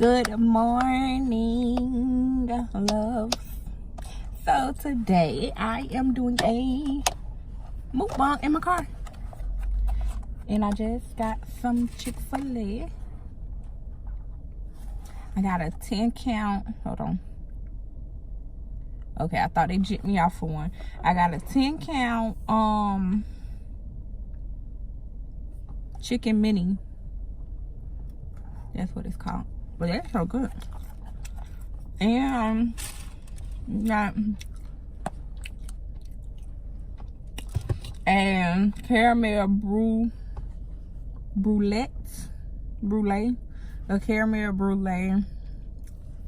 Good morning, love. So today I am doing a mukbang in my car. And I just got some Chick-fil-A. I got a 10 count. Hold on. Okay, I thought they jipped me off for one. I got a 10 count chicken mini. That's what it's called. But that's so good. And got caramel brulee, a caramel brulee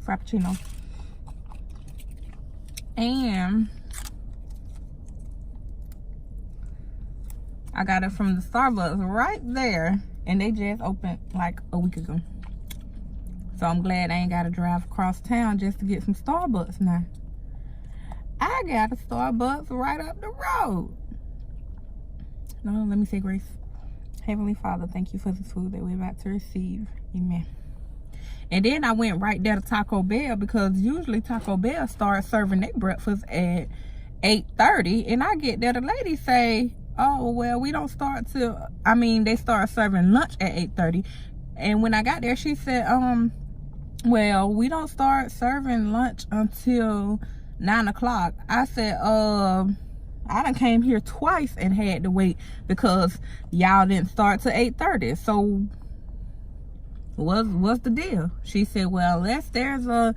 frappuccino. And I got it from the Starbucks right there, and they just opened like a week ago. So I'm glad I ain't got to drive across town just to get some Starbucks now. I got a Starbucks right up the road. No, let me say grace. Heavenly Father, thank you for this food that we're about to receive. Amen. And then I went right there to Taco Bell, because usually Taco Bell starts serving their breakfast at 8:30. And I get there, the lady say, oh, well, we don't start till, they start serving lunch at 8:30. And when I got there, she said, well, we don't start serving lunch until 9 o'clock. I said, I done came here twice and had to wait because y'all didn't start till 8:30. So what's the deal? She said, well, unless there's a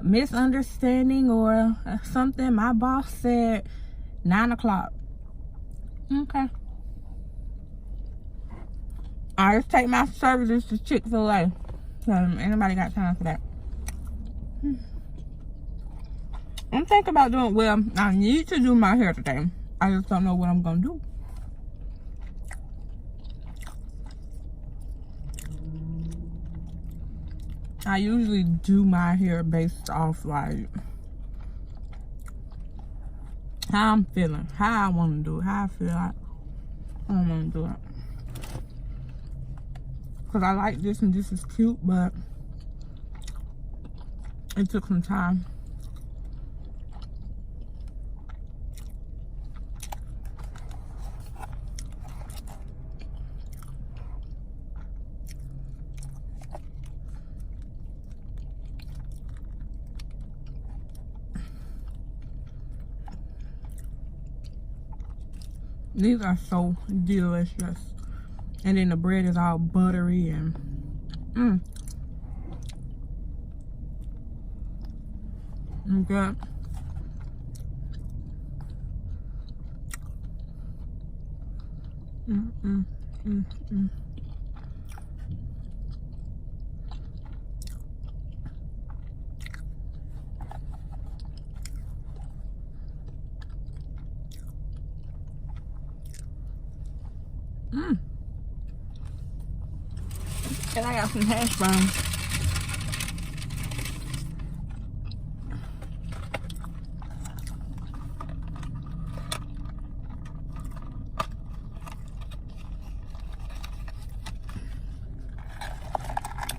misunderstanding or something, my boss said 9 o'clock. Okay. All right, let's take my services to Chick-fil-A. Anybody got time for that? I'm thinking about doing, well, I need to do my hair today. I just don't know what I'm gonna do. I usually do my hair based off like how I'm feeling, how I want to do it, how I feel like I want to do it. Because I like this and this is cute, but it took some time. These are so delicious. And then the bread is all buttery and good. And I got some hash browns.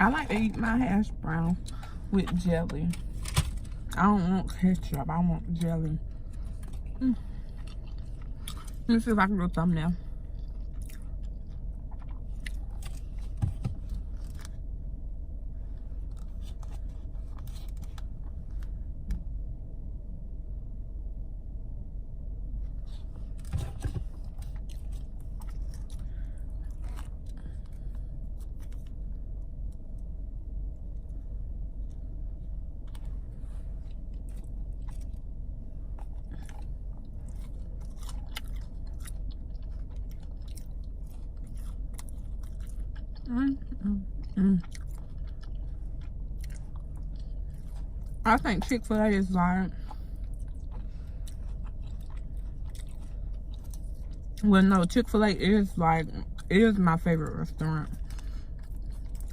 I like to eat my hash brown with jelly. I don't want ketchup, I want jelly. Let me see if I can do a thumbnail. I think Chick-fil-A is like, well, no, Chick-fil-A is my favorite restaurant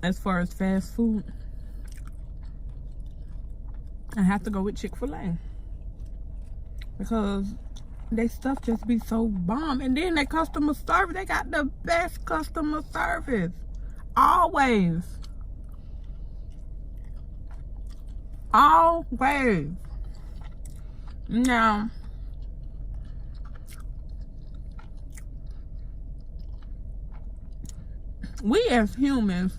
as far as fast food. I have to go with Chick-fil-A because they stuff just be so bomb. And then their customer service, they got the best customer service always. Always. Now, we as humans,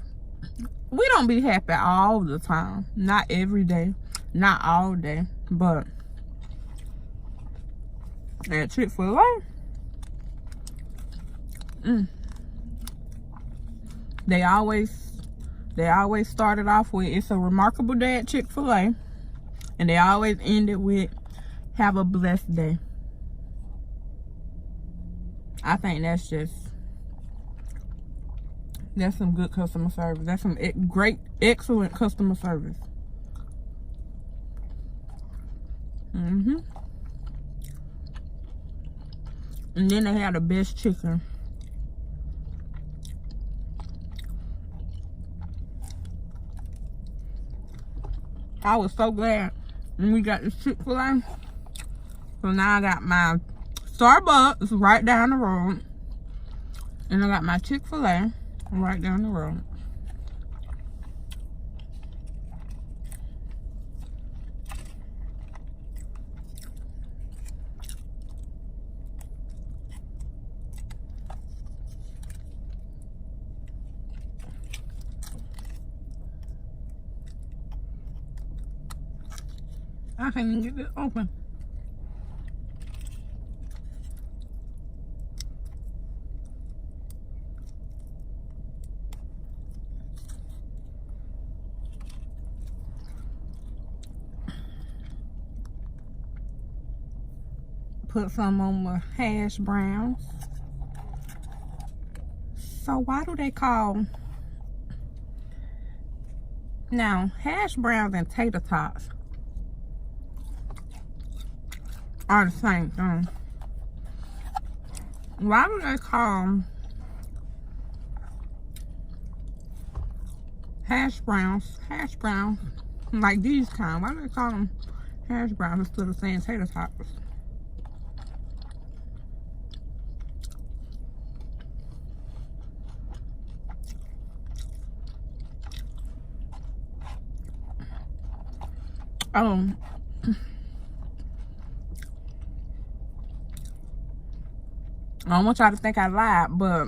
we don't be happy all the time. Not every day, not all day, but at Chick-fil-A, they always started off with, it's a remarkable day at Chick-fil-A, and they always end it with, have a blessed day. I think that's some good customer service. That's some great, excellent customer service. And then they had the best chicken. I was so glad when we got this Chick-fil-A. So now I got my Starbucks right down the road. And I got my Chick-fil-A right down the road. I can't even get this open. Put some on my hash browns. So why do they call now hash browns and tater tots are the same thing? Why do they call them hash browns like these kind? Why do they call them hash browns instead of saying tater tots? I don't want y'all to think I lied, but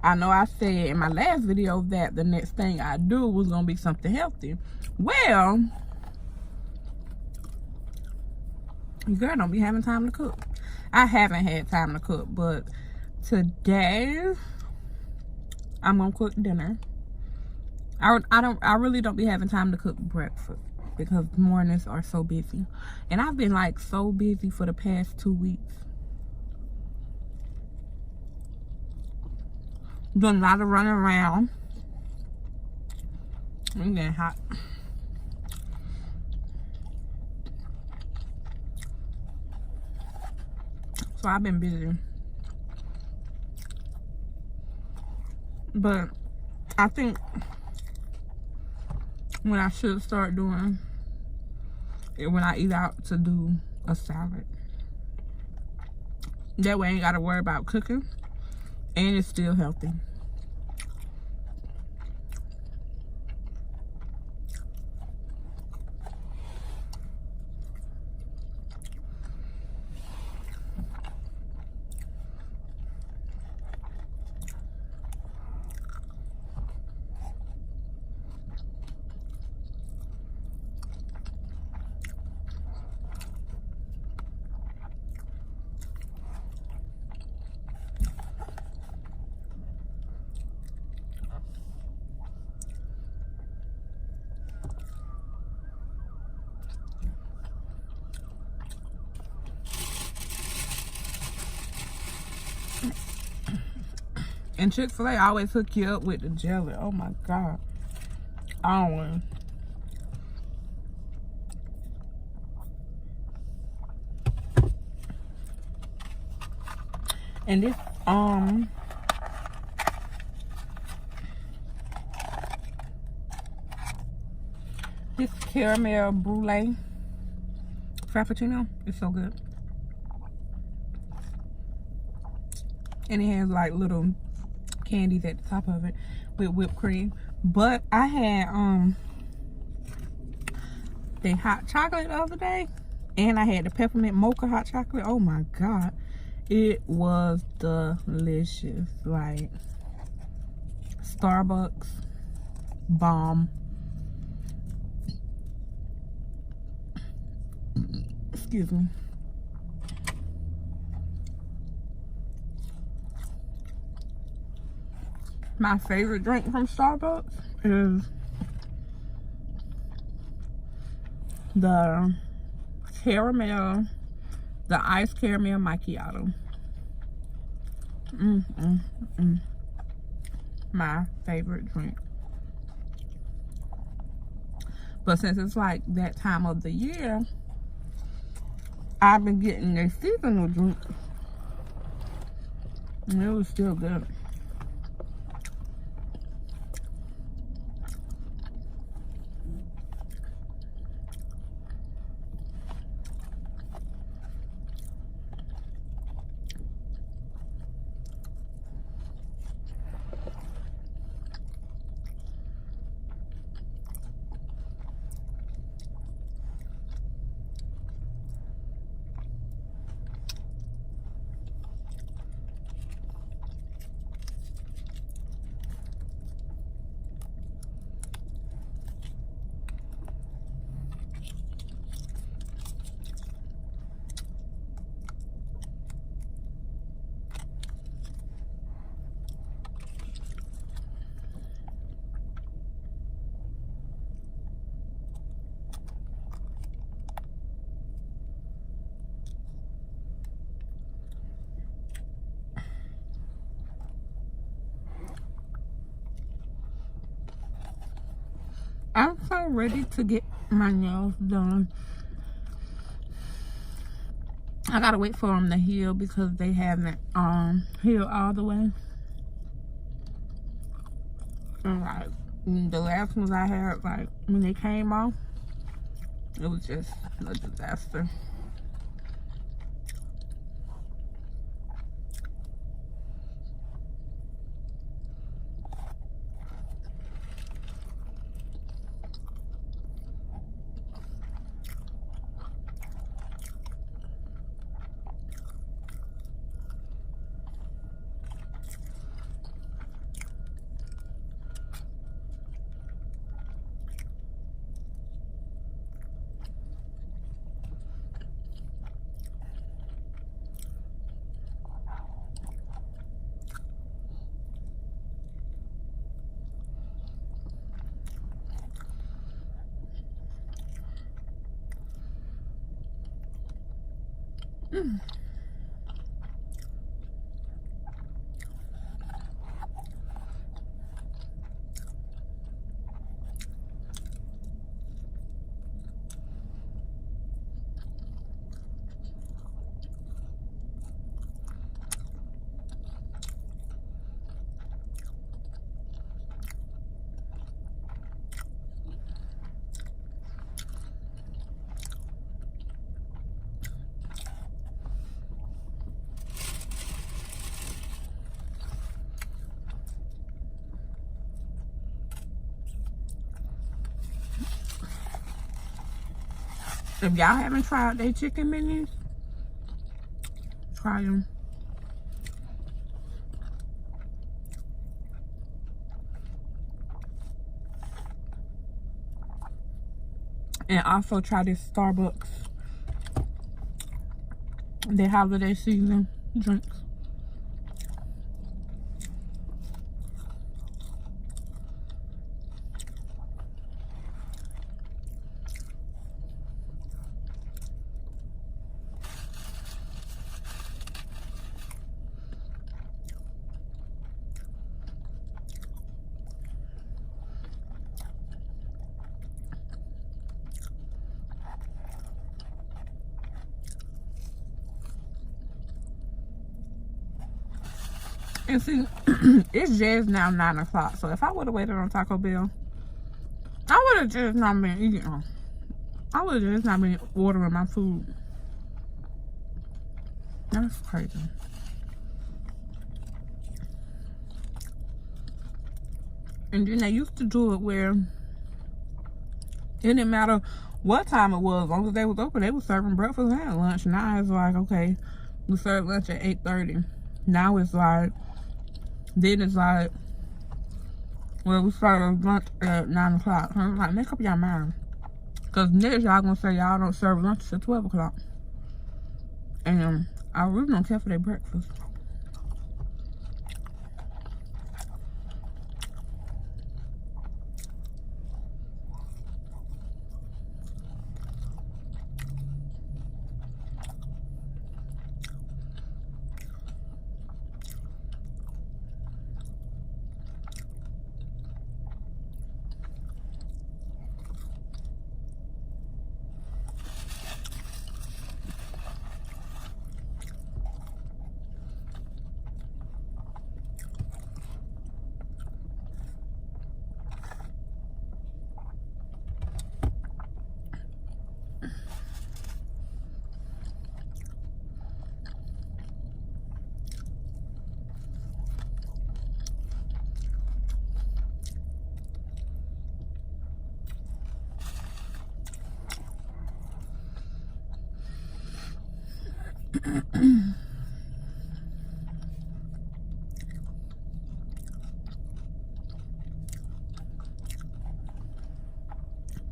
I know I said in my last video that the next thing I do was gonna be something healthy. Well, girl don't be having time to cook. I haven't had time to cook, but today I'm gonna cook dinner. I really don't be having time to cook breakfast because mornings are so busy, and I've been like so busy for the past 2 weeks. Doing a lot of running around. I'm getting hot. So I've been busy. But I think what I should start doing is when I eat out to do a salad. That way I ain't gotta worry about cooking. And it's still healthy. And Chick-fil-A always hook you up with the jelly. Oh my God. Always. And this caramel brulee frappuccino is so good. And it has like little candies at the top of it with whipped cream. But I had the hot chocolate the other day, and I had the peppermint mocha hot chocolate. Oh my god, it was delicious. Like, Starbucks bomb. Excuse me. My favorite drink from Starbucks is the iced caramel macchiato. My favorite drink. But since it's like that time of the year, I've been getting a seasonal drink, and it was still good. I'm so ready to get my nails done. I gotta wait for them to heal because they haven't healed all the way. And like the last ones I had, like when they came off, it was just a disaster. If y'all haven't tried their chicken minis, try them. And also try this Starbucks, their holiday season drinks. And see, it's just now 9 o'clock. So if I would have waited on Taco Bell, I would have just not been eating. I would have just not been ordering my food. That's crazy. And then they used to do it where it didn't matter what time it was. As long as they was open, they was serving breakfast and lunch. Now it's like, okay, we serve lunch at 8:30. Now it's like, then it's like, well, we serve lunch at 9 o'clock. I'm like, make up your mind. Because next y'all gonna say y'all don't serve lunch till 12 o'clock. And I really don't care for their breakfast.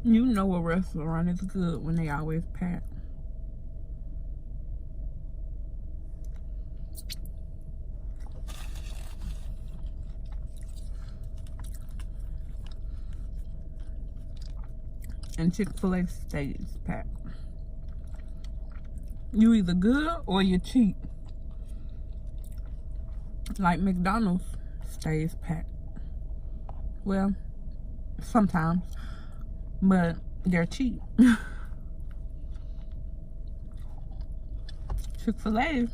You know a restaurant is good when they always pack. And Chick-fil-A stays packed. You either good or you cheap. Like McDonald's stays packed. Well, sometimes. But they're cheap. Chick-fil-A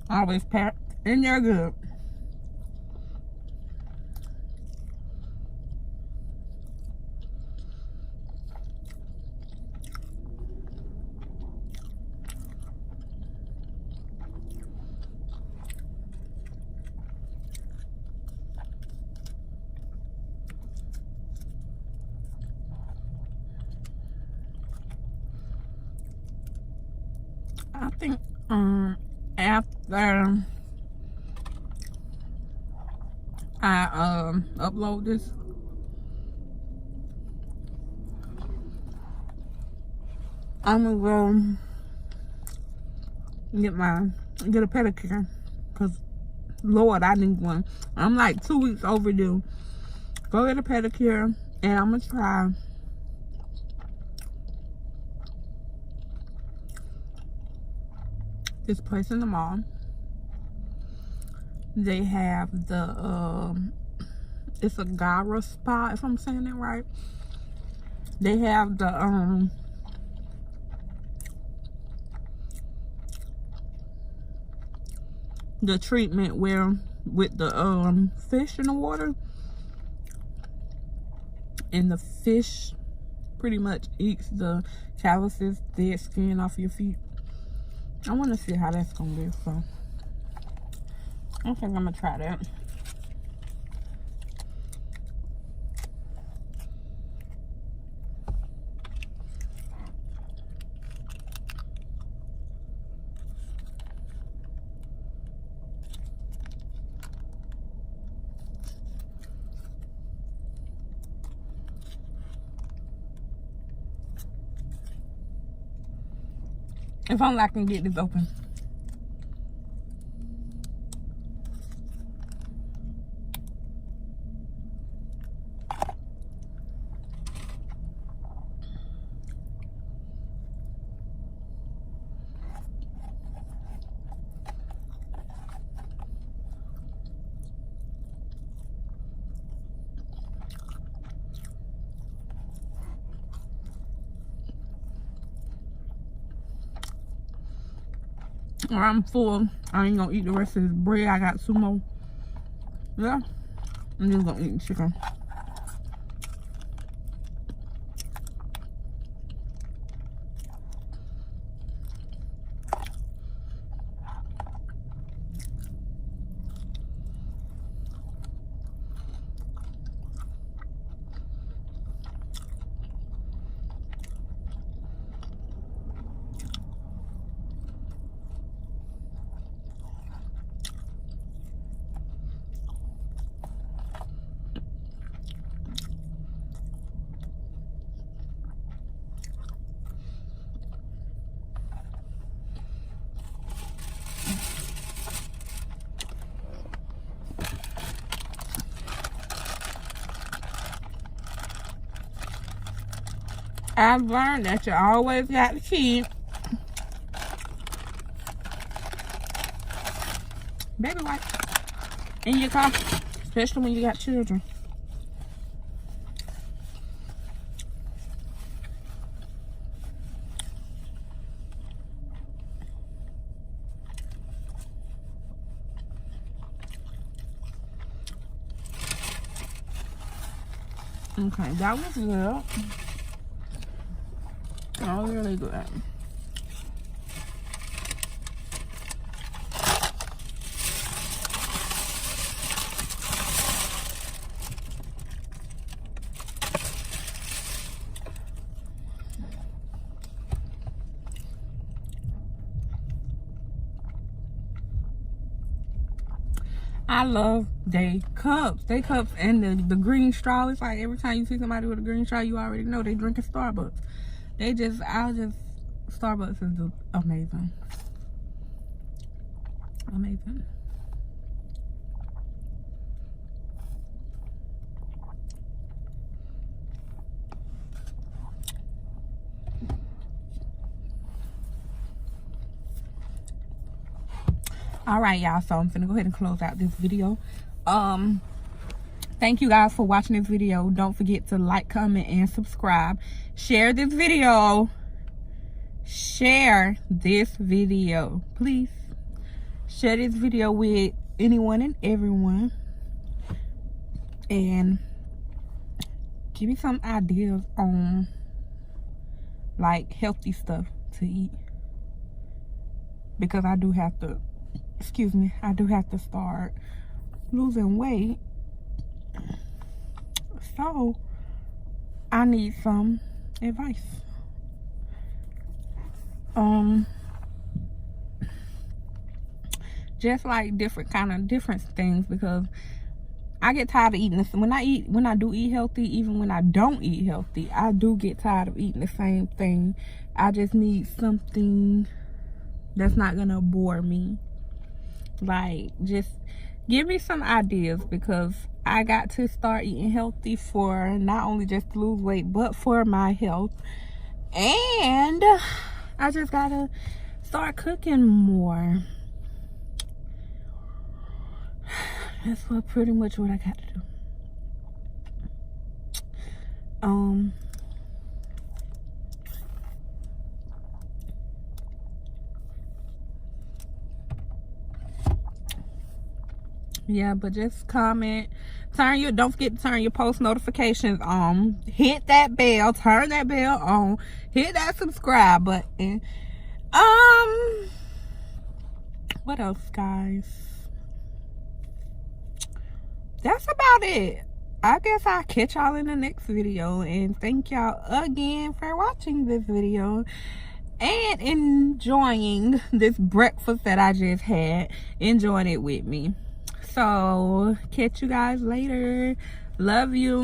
always packed and they're good. I think after I upload this, I'm gonna go get a pedicure, cause Lord, I need one. I'm like 2 weeks overdue. Go get a pedicure, and I'm gonna try this place in the mall. They have the it's a Gara spa, if I'm saying that right. They have the treatment where with the fish in the water, and the fish pretty much eats the calluses, dead skin off your feet. I want to see how that's gonna be, so I think I'm gonna try that. If only I can get this open. Or I'm full. I ain't gonna eat the rest of this bread. I got 2 more. Yeah. I'm just gonna eat the chicken. I've learned that you always got to keep baby wipes in your car, especially when you got children. Okay, that was good. That was really good. I love they cups. They cups and the green straw. It's like every time you see somebody with a green straw, you already know they drinking Starbucks. Starbucks is amazing. Amazing. All right, y'all, so I'm gonna go ahead and close out this video. Thank you guys for watching this video. Don't forget to like, comment, and subscribe. Share this video. Share this video, please. Share this video with anyone and everyone, and give me some ideas on like healthy stuff to eat, because I do have to start losing weight, so I need some advice. Just like different things, because I get tired of eating this. When I do eat healthy, even when I don't eat healthy, I do get tired of eating the same thing. I just need something that's not gonna bore me. Like, just give me some ideas, because I got to start eating healthy for not only just to lose weight, but for my health. And I just gotta start cooking more. That's pretty much what I got to do. Yeah, but just comment, don't forget to turn your post notifications on, hit that bell, turn that bell on, hit that subscribe button. What else, guys? That's about it. I guess I'll catch y'all in the next video, and thank y'all again for watching this video and enjoying this breakfast that I just had, enjoying it with me. So catch you guys later. Love you.